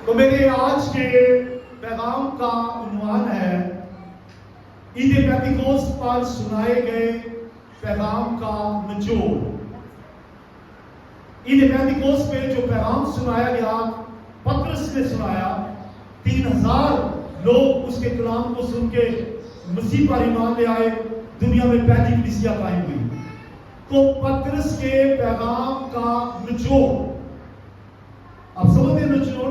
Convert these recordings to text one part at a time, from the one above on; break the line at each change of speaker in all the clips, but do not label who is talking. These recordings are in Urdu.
تو میرے آج کے پیغام کا عنوان ہے عید پینتیکوست پر سنائے گئے پیغام کا نچوڑ۔ عید پینتیکوست پہ جو پیغام سنایا گیا پطرس نے سنایا، 3000 لوگ اس کے کلام کو سن کے مسیح پر ایمان لے آئے، دنیا میں پہلی کلیسیا قائم ہوئی۔ تو پطرس کے پیغام کا نچوڑ، آپ سمجھتے ہیں نچوڑ،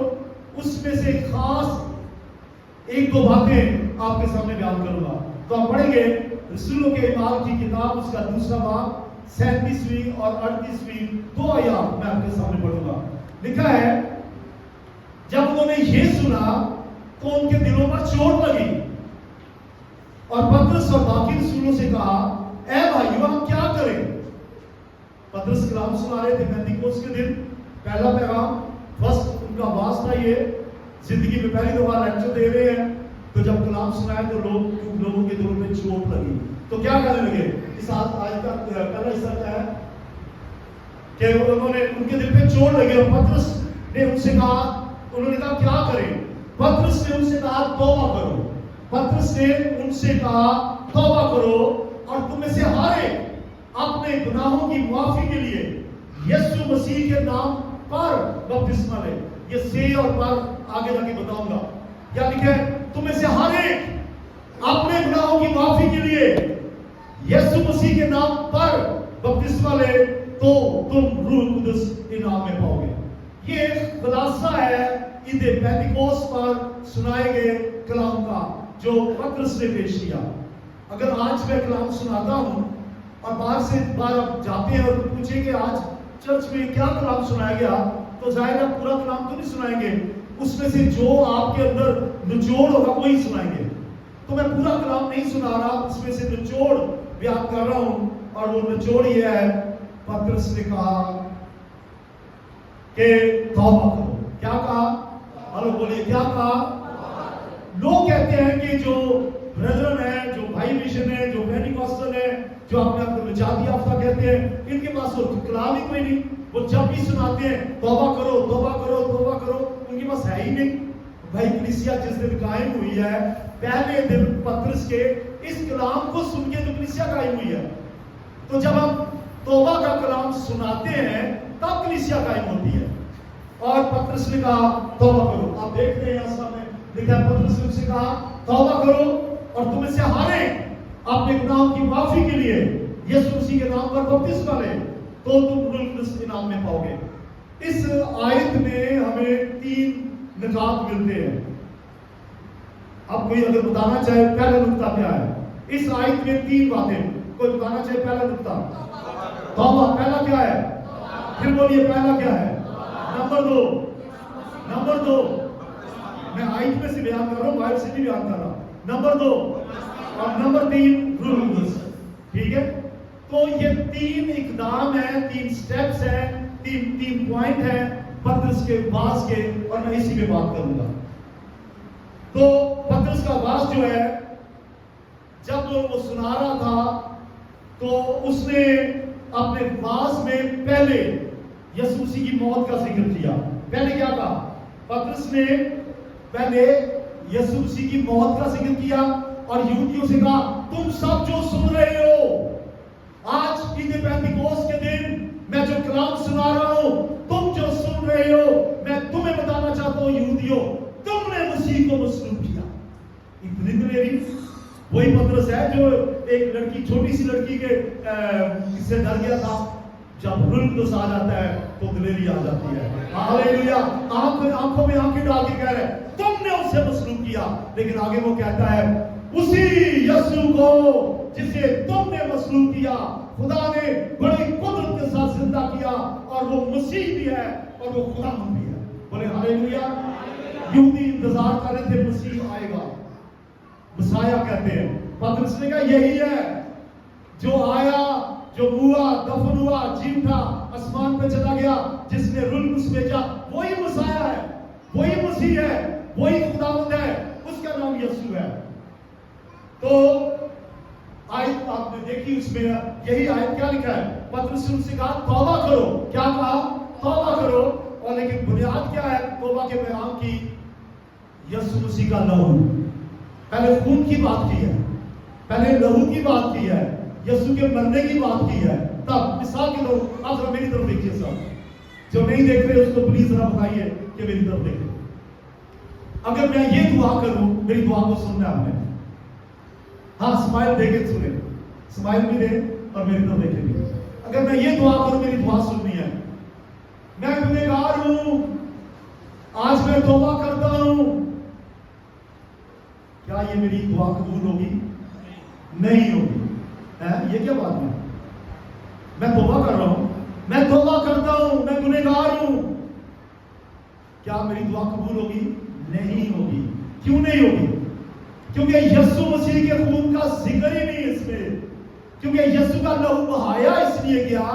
اس میں سے خاص ایک دو باتیں آپ کے سامنے بیان کروں گا۔ تو آپ پڑھیں گے رسولوں کے اعمال کی کتاب، اس کا 2 باب 37ویں اور 38ویں 2 آیات میں آپ کے سامنے پڑھوں گا۔ لکھا ہے، جب انہوں نے یہ سنا تو ان کے دلوں پر چوٹ لگی اور پطرس اور باقی رسولوں سے کہا، اے بھائیو ہم کیا کریں؟ پطرس کلام سنا رہے تھے پینتیکوست کے دن، پہلا پیغام، فرسٹ ان کا واز تھا، یہ زندگی میں پہلی دفعہ لیکچر دے رہے ہیں۔ تو جب کلام سنایا تو لوگوں کے دلوں میں چوٹ لگی، تو کیا کرنے لگے؟ اس آیت کا پہلا حصہ کیا ہے کہ انہوں نے ان کے دل پہ چوٹ لگی اور پطرس نے ان سے کہا، انہوں نے کہا کیا کریں؟ پطرس نے ان سے کہا توبہ کرو۔ پطرس نے ان سے کہا توبہ کرو اور تم میں سے ہر ایک اپنے گناہوں کی معافی کے لیے یسوع مسیح کے نام پر بپتسمہ لے۔ یہ سے اور پر آگے جا کے بتاؤں گا۔ کیا لکھا ہے؟ تم میں سے ہر ایک اپنے گناہوں کی معافی کے لیے یسوع مسیح کے نام پر بپتسمہ لے تو تم روح القدس انعام میں پاؤ گے۔ یہ خلاصہ ہے عید پینتیکوست پر سنائے گئے کلام کا جو پطرس نے پیش کیا۔ اگر آج میں کلام سناتا ہوں اور باہر سے باہر آپ جاتے ہیں اور پوچھیں کہ آج چرچ میں کیا کلام سنایا گیا، تو ظاہر ہے پورا کلام تو نہیں سنائیں گے، اس میں سے جو آپ کے اندر نچوڑ ہوگا وہی سنائیں گے۔ تو میں پورا کلام نہیں سنا رہا، اس میں سے نچوڑ بیان کر رہا ہوں، اور وہ نچوڑ یہ ہے، پطرس نے کہا کہ توبہ کرو۔ کیا کہا؟ ہلو بولیے، کیا کہا؟ لوگ کہتے ہیں کہ جو بردرن ہے، جو بھائی مشن ہے، جو پینٹیکوسٹل ہے، جو اپنے آپ کو نجات یافتہ کہتے ہیں، ان کے پاس وہ کلام ہی کوئی نہیں۔ وہ جب بھی سناتے ہیں توبہ کرو توبہ کرو توبہ کرو، ان کے پاس ہے ہی نہیں۔ بھائی کلیسیا جس دن قائم ہوئی ہے، پہلے دن پطرس کے اس کلام کو سن کے تو کلیسیا قائم ہوئی ہے۔ تو جب ہم توبہ کا کلام سناتے ہیں تب کلیسیا قائم ہوتی ہے۔ اور پطرس نے کہا توبہ کرو۔ آپ دیکھ رہے ہیں یہاں سامنے لکھا ہے، پطرس نے ان سے کہا توبہ کرو اور تم میں سے ہر ایک اپنے گناہوں کی معافی کے لیے یسوع مسیح کے نام پر بپتسمہ لے تو تم روح القدس انعام میں پاؤ گے۔ اس آیت میں ہمیں 3 نکات ملتے ہیں۔ اب کوئی اگر بتانا چاہے پہلا نقطہ کیا ہے؟ اس آیت میں 3 باتیں، کوئی بتانا چاہے پہلا نقطہ توبہ۔ پہلا کیا ہے؟ پھر بولیے پہلا کیا ہے؟ نمبر دو میں آیت میں سے بیان کر رہا ہوں، باہر سے نہیں بیان کر رہا۔ نمبر 2 اور نمبر 3 روح القدس۔ ٹھیک ہے، تو یہ 3 اقدام ہیں، 3 سٹیپس ہیں، 3 پوائنٹ ہیں پطرس کے واز کے، اور میں اسی پہ بات کروں گا۔ تو پطرس کا واز جو ہے، جب وہ سنا رہا تھا تو اس نے اپنے واز میں پہلے یسوع مسیح کی موت کا ذکر کیا۔ پہلے کیا کہا؟ پطرس نے پہلے یسوع مسیح کی موت کا ذکر کیا اور یہودیوں سے کہا، تم سب جو سن رہے ہو آج عید پینتیکوست کے دن، میں جو کلام سنا رہا ہوں، تم جو سن رہے ہو، میں تمہیں بتانا چاہتا ہوں یہودیوں، تم نے مسیح کو مسلوب کیا۔ اتنی دلیری! وہی پطرس ہے جو ایک لڑکی، چھوٹی سی لڑکی کے سے ڈر گیا تھا۔ جب روح القدس آ جاتا ہے تو دلیری آ جاتی ہے۔ ہاللیلویا! آنکھوں میں آنکھیں ڈال کے کہہ رہے ہیں تم نے اسے مسلوب کیا، لیکن آگے وہ کہتا ہے اسی یسوع کو جسے تم نے مسلوب کیا خدا نے بڑی قدرت کے ساتھ زندہ کیا، اور وہ مسیح بھی ہے اور وہ خدا بھی ہے۔ بولے ہاللیلویا! یہودی انتظار کر رہے تھے مسیح آئے گا، مسیح کہتے ہیں۔ پطرس نے کہا یہی ہے جو آیا، جو ہوا، دفن ہوا، جی اٹھا، آسمان پہ چلا گیا، جس نے روح القدس بھیجا، وہی مسیح ہے، وہی مسیح ہے، وہی خداوند ہے، اس کا نام یسوع ہے۔ تو آیت آپ نے دیکھی، اس میں یہی آیت کیا لکھا ہے؟ پطرس نے ان سے کہا توبہ کرو۔ کیا کہا؟ توبہ کرو اور لیکن بنیاد کیا ہے توبہ کے پیغام کی؟ یسوع مسیح کا لہو. پہلے خون کی بات کی ہے, پہلے لہو کی بات کی ہے, یسوع کے مرنے کی بات کی ہے. تب مثال کے طور آپ ذرا میری طرف دیکھیے صاحب, جو نہیں دیکھ رہے اس کو پلیز ذرا بتائیے کہ میری طرف دیکھیں. اگر میں یہ دعا کروں, میری دعا کو سننا ہے آپ نے. ہاں اسمائل دے کے سنیں, اسمائل بھی دیں اور میری طرف دیکھیں بھی. اگر میں یہ دعا کروں, میری دعا سننی ہے. میں گنہگار ہوں, آج میں توبہ کرتا ہوں. کیا یہ میری دعا قبول ہوگی؟ نہیں ہوگی. یہ کیا بات ہے؟ میں توبہ کر رہا ہوں, میں توبہ کرتا ہوں, میں گنہگار ہوں. کیا میری دعا قبول ہوگی؟ نہیں ہوگی. کیوں نہیں ہوگی؟ کیونکہ یسوع مسیح کے خون کا ذکر ہی نہیں اس میں. کیونکہ یسوع کا لہو بہایا اس لیے گیا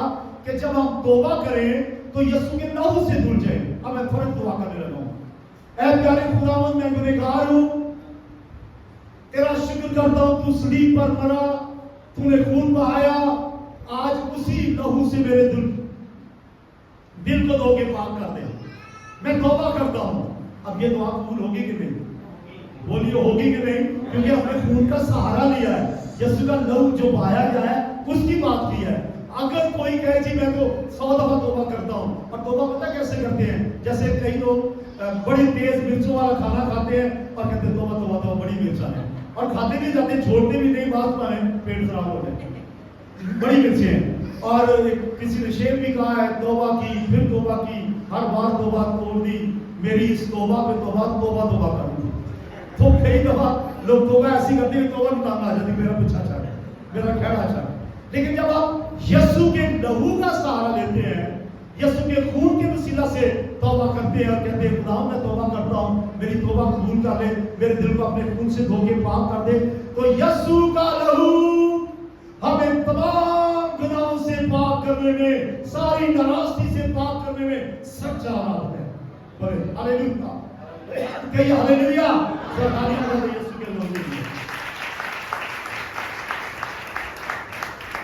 کہ جب ہم توبہ کریں تو یسوع کے لہو سے دھل جائے. اب میں فوراً دعا کرنے لگا ہوں. اے پیارے خداوند, میں گنہگار ہوں, تیرا شکر کرتا ہوں تو صلیب پر مرا, تو نے خون بہایا. آج اسی لہو سے میرے دل کو دھو کے پاک کر دے. میں توبہ کرتا ہوں. اب یہ دعا قبول ہوگی کہ نہیں؟ بولیے ہوگی کہ نہیں؟ کیونکہ ہم نے خون کا سہارا لیا ہے, یسوع کا لہو جو بہایا گیا ہے اس کی بات کی ہے. اگر کوئی کہے جی میں تو 100 دفعہ توبہ کرتا ہوں, اور توبہ پتہ کیسے کرتے ہیں؟ جیسے کئی لوگ بڑی تیز مرچوں والا کھانا کھاتے ہیں اور کہتے ہیں توبہ توبہ توبہ, بڑی مرچیں ہیں, اور کھاتے بھی جاتے ہیں, چھوڑتے بھی نہیں, بات پائیں پیٹ خراب ہو جائے, بڑی مرچیں ہیں. اور کسی نے شعر بھی کہا ہے, توبہ کی پھر توبہ کی, ہر بار توبہ توڑ دی, میری اس توبہ پہ توبہ توبہ کر دی. تو کئی دفعہ لوگ توبہ ایسی کرتے ہیں توبہ نام آ جاتی, میرا کچھ اچھا ہے, میرا خیر اچھا ہے. لیکن جب آپ یسوع کے لہو کا سہارا لیتے ہیں, یسوع کے خون کے وسیلہ سے توبہ کرتے ہیں اور کہتے ہیں خدا میں توبہ کرتا ہوں, میری توبہ قبول کر لے, میرے دل کو اپنے خون سے دھو کے پاک کر دے, تو یسوع کا لہو ہمیں تمام گناہوں سے پاک کرنے میں, ساری ناراستی سے پاک کرنے میں سچا رہا ہے. بولے ہاللیلویا, کہیے ہاللیلویا. یسوع کے لہو.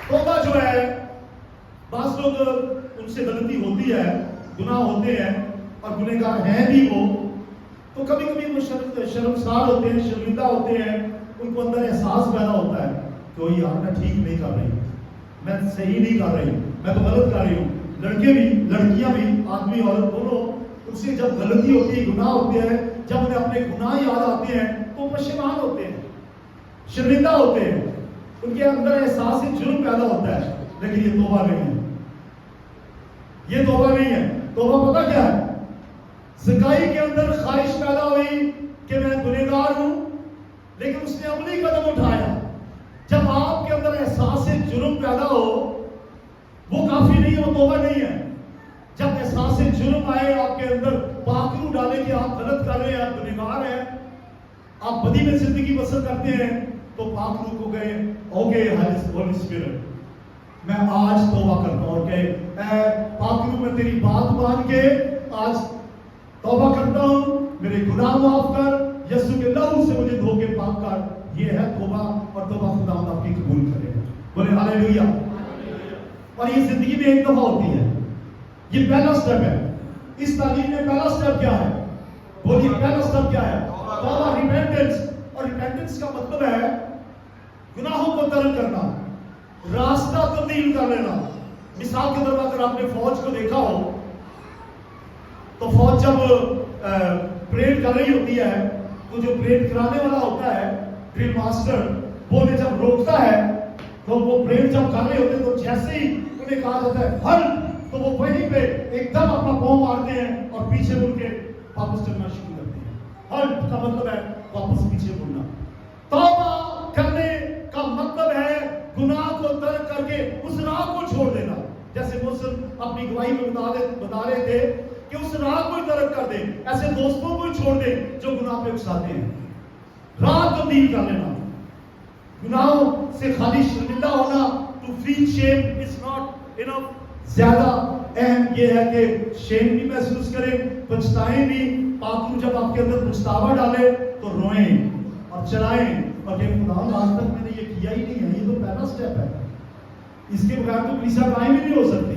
توبہ جو ہے, بعض لوگ ان سے غلطی ہوتی ہے, گناہ ہوتے ہیں اور گنہگار ہیں بھی وہ, تو کبھی کبھی وہ شرمسار ہوتے ہیں, شرمندہ ہوتے ہیں, ان کو اندر احساس پیدا ہوتا ہے کہ یار میں ٹھیک نہیں کر رہی, میں صحیح نہیں کر رہی, میں تو غلط کر رہی ہوں. لڑکے بھی, لڑکیاں بھی, آدمی عورت دونوں, ان سے جب غلطی ہوتی ہے, گناہ ہوتے ہیں, جب انہیں اپنے گناہ یاد آتے ہیں تو پشیمان ہوتے ہیں, شرمندہ ہوتے ہیں, ان کے اندر احساس جرم پیدا ہوتا ہے. لیکن یہ توبہ نہیں ہے, یہ توبہ نہیں ہے. توبہ پتہ کیا ہے؟ زکائی کے اندر خواہش پیدا ہوئی کہ میں گنہگار ہوں, لیکن اس نے عملی قدم اٹھایا. جب آپ کے اندر احساس جرم پیدا ہو, وہ کافی نہیں ہے, وہ توبہ نہیں ہے. جب احساس جرم آئے آپ کے اندر, پاکرو ڈالے کہ آپ غلط کر رہے ہیں, آپ گنہگار ہیں, آپ بدی میں زندگی بسر کرتے ہیں, تو پاکرو کو کہے اوکے ہولی اسپرٹ, میں آج توبہ کرتا ہوں, اور کہے اے پاکرو میں تیری بات مان کے آج توبہ کرتا ہوں, میرے گناہ معاف کر, یسوع کے لہو سے مجھے دھو کے پاک کر. یہ ہے توبہ, اور توبہ خدا آپ کی قبول کرے. بولے ہاللیلویا. اور یہ زندگی میں ایک دفعہ ہوتی ہے, یہ پہلا سٹیپ ہے. اس تعلیم میں پہلا سٹیپ کیا ہے؟ بولیے پہلا سٹیپ کیا ہے؟ توبہ, ریپینٹنس. اور ریپینٹنس کا مطلب ہے گناہوں کو ترک کرنا, راستہ تبدیل کر لینا. مثال کے طور پر اگر آپ نے فوج کو دیکھا ہو, تو فوج جب پریڈ کر رہی ہوتی ہے, تو جو پریڈ کرانے والا ہوتا ہے, ڈرل ماسٹر, وہ انہیں جب روکتا ہے, تو وہ پریڈ جب کر رہے ہوتے ہیں, تو جیسے ہی انہیں کہا جاتا ہے ہل, تو وہ وہیں پہ ایک دم اپنا پاؤں مارتے ہیں اور پیچھے مڑ کے واپس چلنا شروع کرتے ہیں. ہل کا مطلب ہے واپس پیچھے مڑنا. توبہ کرنے کا مطلب ہے گناہ کو ترک کر کے اس راہ کو چھوڑ دینا. جیسے موسیٰ اپنی گواہی میں بتا رہے تھے کہ اس راہ کو ترک کر دے, ایسے دوستوں کو چھوڑ دے جو گناہ پہ اکساتے ہیں. راہ تبدیل کر لینا, گناہوں سے خالی شرمندہ ہونا. To feel shame is not enough. زیادہ اہم یہ ہے کہ شیم بھی محسوس کریں, پچھتائیں بھی. پاکرو جب آپ کے اندر پچھتاوا ڈالے تو روئیں اور چلائیں اور کہ خدا آج تک میں نے یہ کیا ہی نہیں ہے. یہ تو پہلا سٹیپ ہے, اس کے بغیر تو کلیسا قائم ہی نہیں ہو سکتی.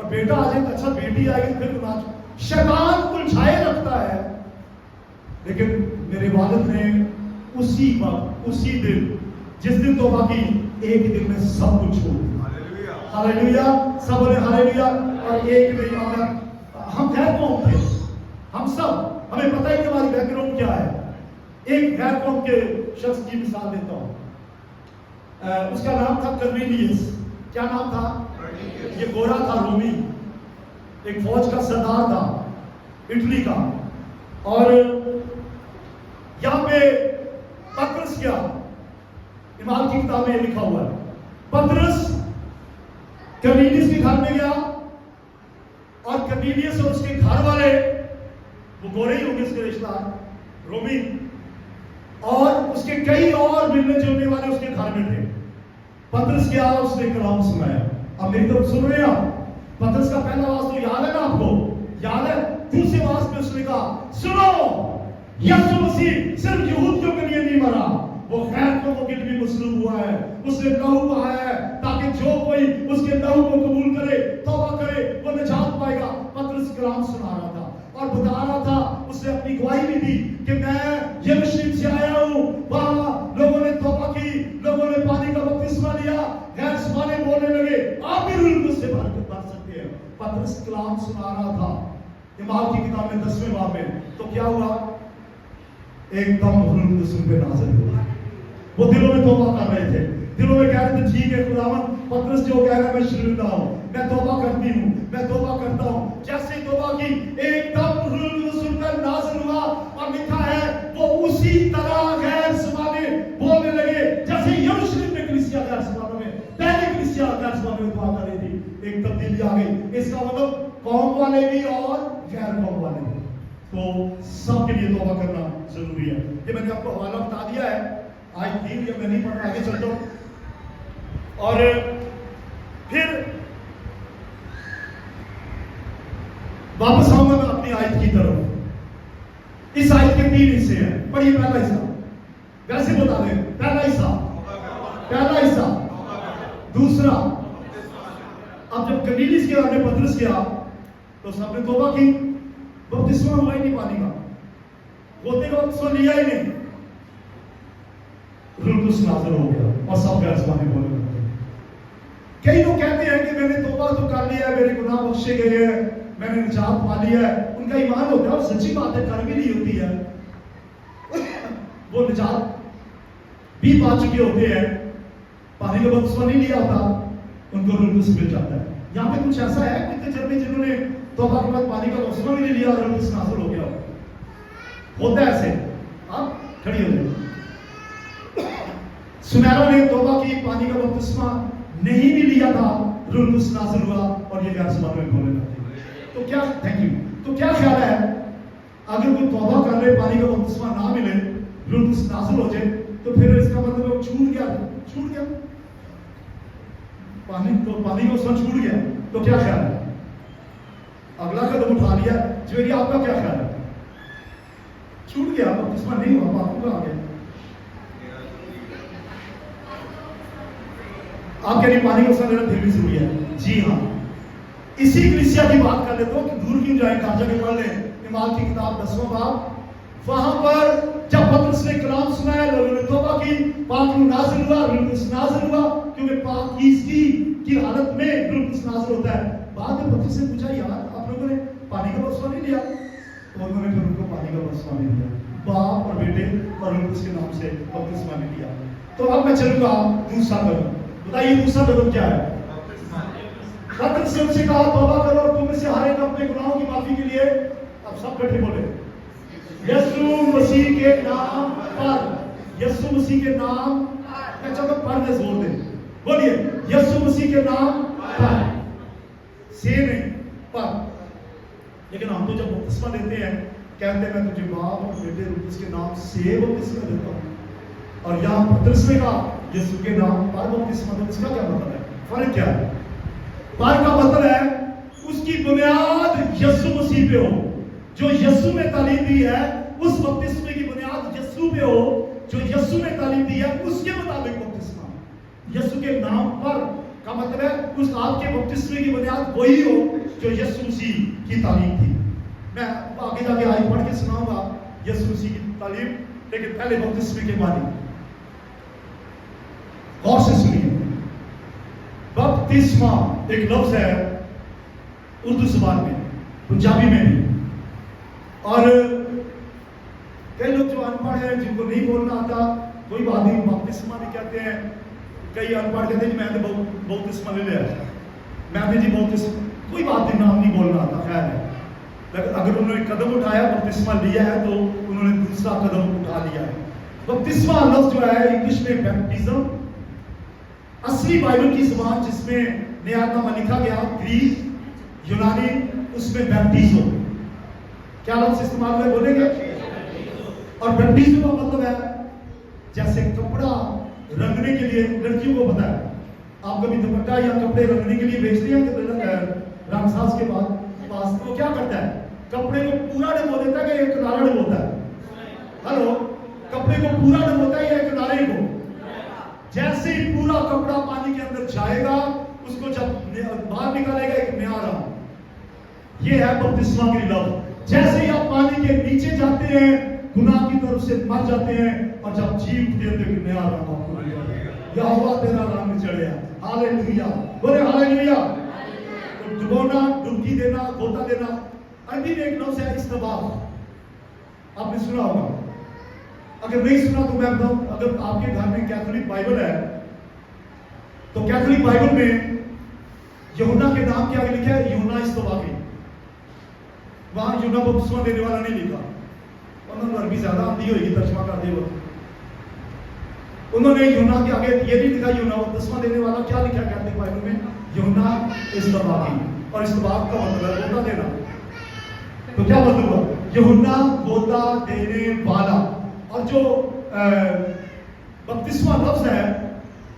اور بیٹا آ جائے تو اچھا، بیٹی آئے گی پھر گناہ. شیطان الجھائے رکھتا ہے. لیکن میرے والد نے اسی وقت، اسی دن، جس دن توبہ کی، ایک دن میں سب کچھ چھوڑ دیا. ہاللیلویا. سب بولے ہاللیلویا. اور ایک نہیں آنا. ہم غیر قوم تھے، ہم سب، ہمیں پتہ ہی کہ ہماری بیک گراؤنڈ کیا ہے. ایک غیر قوم کے شخص کی مثال دیتا ہوں. اس کا نام تھا کرنیلیس. کیا نام تھا؟ یہ گورا تھا، رومی، ایک فوج کا سردار تھا اٹلی کا. اور یہاں پہ پطرس کیا، ایمان کی کتاب میں یہ لکھا ہوا ہے، پطرس کرنیلیس کے گھر میں گیا، اور کرنیلیس اور اس کے گھر والے، وہ گورے ہی ہوں گے اس کے رشتہ دار، رومی، اور اس کے کئی اور ملنے جلنے والے اس کے گھر میں تھے. پطرس کیا، اس نے کلام سنایا. اب میری طرف سن رہے ہیں آپ؟ پطرس کا پہلا آواز تو یاد ہے نا آپ کو؟ یاد ہے؟ دوسری آواز میں اس نے کہا، سنو، یسوع مسیح صرف یہودیوں کے لیے نہیں مرا، وہ غیر قوموں کے لیے مصلوب ہوا ہے. اس نے لہو بہایا ہے تاکہ جو کوئی اس کے لہو کو قبول کرے، توبہ کرے، وہ نجات پائے گا. پطرس کلام سنا رہا تھا اور بتا رہا تھا، اس نے اپنی گواہی بھی دی کہ میں یروشلم سے آیا ہوں، وہاں لوگوں نے توبہ کی، لوگوں نے پانی کا بپتسمہ لیا، غیر زبانیں بولنے لگے، آپ بھی روح القدس سے برکت پا سکتے ہیں. پطرس کلام سنا رہا تھا اعمال کی کتاب میں 10ویں باب میں. تو کیا ہوا؟ ایک دم روح القدس ان پہ نازل ہوا. وہ دلوں میں توبہ کر رہے تھے، دلوں میں کہہ رہے تھے، ٹھیک ہے خداوند، پطرس جو کہہ رہا ہے میں شرمندہ ہوں، میں توبہ کرتی ہوں، میں توبہ کرتا ہوں. جیسے ہی توبہ کی، ایک دم روح القدس ان پر نازل ہوا، اور لکھا ہے وہ اسی طرح غیر زبانیں بولنے لگے جیسے یروشلم میں کلیسیا غیر زبانوں میں، پہلے کلیسیا غیر زبانوں میں دعا کر رہی تھی. ایک تبدیلی آ گئی. اس کا مطلب قوم والے بھی اور غیر قوم والے بھی. تو سب کے لیے توبہ کرنا ضروری ہے. یہ میں نے آپ کو حوالہ بتا دیا ہے، آج دین یا میں نہیں پڑھ رہا، آگے چلتا ہوں. اور پھر واپس آؤں گا میں اپنی آیت کی طرف. اس آیت کے 3 حصے ہیں. پڑھیے پہلا حصہ، ویسے بتا دیں. پہلا حصہ دوسرا. اب جب کرنیلیس کے گھر میں پطرس کیا تو سب نے توبہ کی. بپتسمہ ہوا ہی نہیں پانی کا، ہوتے کا بپتسمہ لیا ہی نہیں. روح القدس نازل ہو گیا اور سب غیر زبانیں بولنے لگے. کئی لوگ کہتے ہیں کہ میں نے توبہ تو کر لیا ہے، میرے گناہ بخشے گئے ہیں، میں نے نجات پا لیا ہے. ان کا ایمان ہوتا ہے، اور سچی بات ہے، کر بھی نہیں ہوتی ہے. وہ نجات بھی پا چکے ہوتے ہیں، پانی کا بپتسمہ نہیں لیا ہوتا، ان کو روح القدس مل جاتا ہے. یہاں پہ کچھ ایسا ہے کتنے جنوں جنہوں نے توبہ کے بعد پانی کا بپتسمہ بھی نہیں لیا اور روح القدس نازل ہو گیا ہوتا ہے ایسے. آپ کھڑی ہو جائیں. سمیرا نے توبہ کی، پانی کا بپتسمہ نہیں بھی لیا تھا، روح القدس نازل ہوا اور یہ غیر زبانوں میں بولنے لگے. تو کیا، تھینک یو. تو کیا خیال ہے اگر کوئی توبہ کر لے، پانی کا بپتسمہ نہ ملے، روح القدس نازل ہو جائے، تو پھر اس کا مطلب وہ چھوٹ گیا پانی کا بپتسمہ چھوٹ گیا. تو کیا خیال ہے؟ اگلا قدم اٹھا لیا. جویری آپ کا کیا خیال ہے؟ چھوٹ گیا، بپتسمہ نہیں ہوا، پاپو کا آ گیا. آپ کہہ رہے پانی کا بپتسمہ لینا پھر بھی ضروری ہے. جی ہاں. اسی کلیسیا کی بات کر لیتا ہوں کہ دور کیوں جائیں، گھر جا کے پڑھ لیں. اعمال کی کتاب 10واں باب. وہاں پر جب پطرس نے کلام سنایا، لوگوں نے توبہ کی، پاک روح نازل ہوا، روح القدس نازل ہوا. کیونکہ پاکیزگی کی حالت میں روح القدس نازل ہوتا ہے. بعد میں پطرس سے پوچھا، یار آپ لوگوں نے پانی کا بپتسمہ نہیں لیا؟ تو انہوں نے پھر ان کو پانی کا بپتسمہ نہیں لیا. باپ اور بیٹے اور روح القدس کے نام سے بپتسمہ نہیں لیا. تو اب میں چلوں گا دوسرا قدم. بتائیے دوسرا قدم کیا ہے؟ پطرس نے ان سے کہا، توبہ کرو اور تم میں سے ہر ایک اپنے گناہوں کی معافی کے لیے، اب سب کٹھے بولے، یسوع مسیح کے نام پر. یسوع مسیح کے نام، میں چاہتا ہوں پڑھنے زور دیں. بولیے، یسوع مسیح کے نام پر. سے نہیں، پر. لیکن ہم تو جب بپتسمہ لیتے ہیں کہتے ہیں میں تجھے باپ اور بیٹے روح القدس کے نام سے بپتسمہ دیتا ہوں. اور یہاں پطرس نے کہا یسوع کے نام پر بپتسمہ. تو اس کا کیا مطلب ہے؟ فرق کیا ہے؟ پر کا مطلب ہے اس کی بنیاد یسوع مسیح پہ ہو. جو یسوع نے تعلیم دی ہے اس بپتسمے کی بنیاد یسوع پہ ہو. جو یسوع نے تعلیم دی ہے اس کے مطابق بپتسمہ. یسوع کے نام پر کا مطلب ہے اس آپ کے بپتسمے کی بنیاد وہی ہو جو یسوع مسیح کی تعلیم تھی. میں آگے جا کے آیت پڑھ کے سناؤں گا یسوع مسیح کی تعلیم، لیکن پہلے بپتسمے کے بارے میں غور سے سنیے. بپتسمہ ایک لفظ ہے اردو زبان میں، پنجابی میں بھی، اور کئی لوگ جو ان پڑھ ہیں جن کو نہیں بولنا آتا کوئی بات نہیں، بپتسمہ بھی کہتے ہیں. کئی ان پڑھ کہتے ہیں میں نے بپتسمہ لے لیا، میں نے جی بپتسمہ، کوئی بات نہیں، نام نہیں بولنا آتا، خیر ہے. لیکن اگر انہوں نے قدم اٹھایا بپتسمہ لیا ہے تو انہوں نے دوسرا قدم اٹھا لیا ہے. بپتسمہ لفظ جو ہے انگلش میں بیپٹزم، اصلی بائبل کی زبان جس میں نیا نامہ لکھا گیا گریک یونانی، اس میں بیپٹیزو کیا لفظ استعمال ہوئے بولیں گے؟ اور بیپٹیزو کا مطلب ہے جیسے کپڑا رنگنے کے لیے لڑکیوں کو پتا ہے، آپ کبھی دوپٹہ یا کپڑے رنگنے کے لیے بیچتے ہیں کہ رنگ ساز کے بعد پاس تو کیا کرتا ہے؟ کپڑے کو پورا ڈبو دیتا ہے کہ ایک کنارا ڈبوتا ہے؟ ہلو، کپڑے کو پورا ڈبوتا ہے یا ایک کنارے کو؟ جیسے ہی پورا کپڑا پانی کے اندر جائے گا اس کو جب باہر نکالے گا ایک نیا رنگ. یہ ہے بپتسمہ کی لفظ. جیسے ہی آپ پانی کے نیچے جاتے ہیں گناہ کی طرف سے مر جاتے ہیں اور جب جیپ دیتے ہیں نیا رنگ آپ کو ملے گا. یا ہوا تیرا رنگ چڑھیا. ہاللیلویا، بولے ہاللیلویا. تو ڈبونا، ڈبکی دینا، غوطہ دینا، عربی میں ایک لفظ ہے استباق، آپ نے سنا ہوگا. اگر نہیں سنا تو میں بتاؤں، اگر آپ کے گھر میں کیتھولک بائبل ہے تو کیتھولک بائبل میں یوحنا کے نام کے آگے لکھا ہے یوحنا استباقی. وہاں یوحنا بپتسمہ دینے والا نہیں لکھا. انہوں نے عربی زیادہ آتی ہوئی ترجمہ کر دے وقت انہوں نے یوحنا کے آگے یہ نہیں لکھا یوحنا بپتسمہ دینے والا. کیا لکھا کیتھولک بائبل میں؟ یوحنا استباقی. اور استباق کا مطلب ہے غوطہ دینا. تو کیا مطلب ہوا؟ یوحنا غوطہ دینے والا. اور جو بپتسمہ لفظ ہے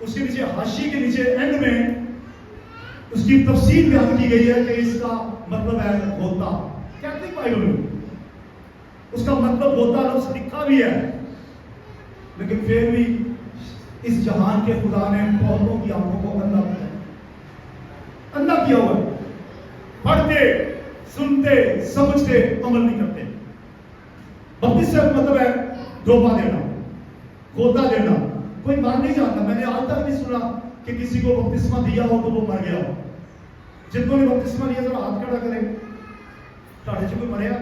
اس کے نیچے حاشیے کے نیچے اینڈ میں اس کی تفسیر بیان کی گئی ہے کہ اس کا مطلب ہے غوطہ. کیتھولک بائبل میں اس کا مطلب غوطہ لفظ لکھا بھی ہے، لیکن پھر بھی اس جہان کے خدا نے بہتوں کی آنکھوں کو اندھا کیا ہوا ہے. پڑھتے، سنتے، سمجھتے، عمل نہیں کرتے. بپتسمہ کا مطلب ہے ڈوبا دینا، غوطہ دینا. کوئی مر نہیں جاتا. میں نے آج تک نہیں سنا کہ کسی کو بپتسمہ دیا ہو تو وہ مر گیا ہو. جتنوں نے بپتسمہ لیا ذرا ہاتھ کھڑا کریں. تھوڑے سے کوئی مریا؟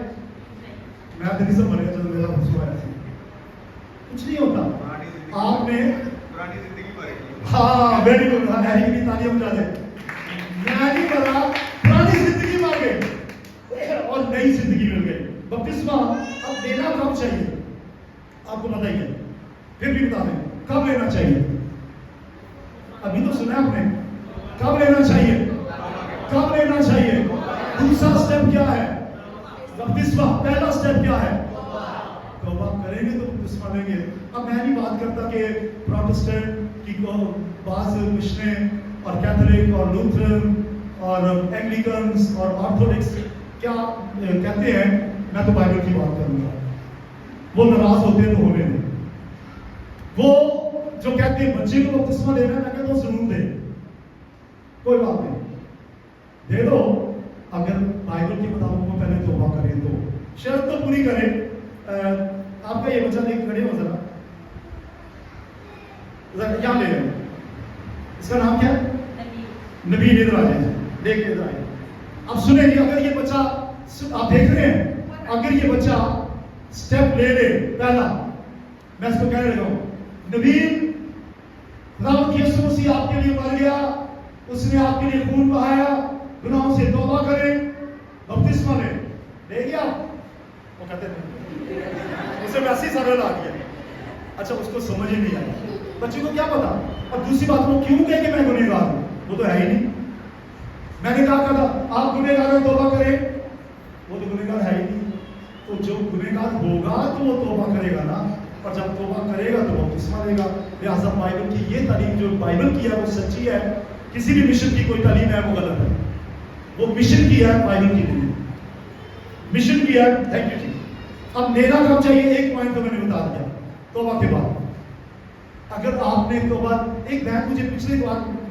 میں تو نہیں سب مریا جب میرا بپتسمہ آیا. کچھ نہیں ہوتا. آپ نے
پرانی زندگی مرے گی.
ہاں ویری گڈ. ہری کی تعلیم جا دے. میں نہیں مرا، پرانی زندگی مر گئی اور نئی زندگی مل گئی. بپتسمہ اب دینا کب چاہیے آپ کو پتہ ہی ہے. پھر بھی بتا دیں کب لینا چاہیے. ابھی تو سنا آپ نے کب لینا چاہیے، کب لینا چاہیے. دوسرا سٹیپ کیا ہے؟ بپتسمہ. پہلا سٹیپ کیا ہے؟ توبہ کریں گے تو بپتسمہ لیں گے. اب میں نہیں بات کرتا کہ پروٹسٹنٹ کی بعض مشنیں اور کیتھولک اور لوتھرن اور اینگلیکنز اور آرتھوڈکس کیا کہتے ہیں. میں تو بائبل کی بات کروں گا. وہ ناراض ہوتے ہیں تو ہونے دیں. وہ جو کہتے ہیں بچے کو بپتسمہ دینا ہے، میں کہتا ہوں ضرور دیں، کوئی بات نہیں، دے دو. اگر بائبل کے مطابق وہ پہلے توبہ کریں تو شرط تو پوری کریں. آپ کا یہ بچہ دیکھ کھڑے ہو ذرا کیا لے رہے ہیں؟ اس کا نام کیا ہے؟ نبیل. ادھر آ جائیں، دیکھ ادھر آئے. اب سنیں گے. اگر یہ بچہ آپ دیکھ رہے ہیں، اگر یہ بچہ سٹیپ لے لے پہلا، میں اس کو کہنے لگا ہوں نبیل خداوند یسوع مسیح آپ کے لیے مر گیا، اس نے آپ کے لیے خون بہایا، گناہوں سے توبہ کریں، بپتسمہ لیں. لے گیا؟ وہ کہتے ہیں اسے ویسے ہی سر لا دیا. اچھا اس کو سمجھ ہی نہیں آیا. بچے کو کیا پتا. اب دوسری بات وہ کیوں کہے کہ میں گنہگار ہوں؟ وہ تو ہے ہی نہیں. میں نے کہا تھا آپ گنہگار ہیں توبہ کریں، وہ تو گنہگار ہے ہی نہیں. تو جو گنہگار ہوگا تو وہ توبہ کرے گا نا، اور جب توبہ کرے گا تو وہ بپتسمہ لے گا. لہٰذا بائبل کی یہ تعلیم جو بائبل کی ہے وہ سچی ہے. کسی بھی مشن کی کوئی تعلیم ہے وہ غلط ہے. وہ مشن کی ہے، بائبل کی نہیں. مشن کی ہے. تھینک یو جی. اب لینا کب چاہیے؟ ایک پوائنٹ تو میں نے بتا دیا توبہ کے بعد. اگر آپ نے توبہ، ایک بہن مجھے پچھلی بار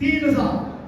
3000।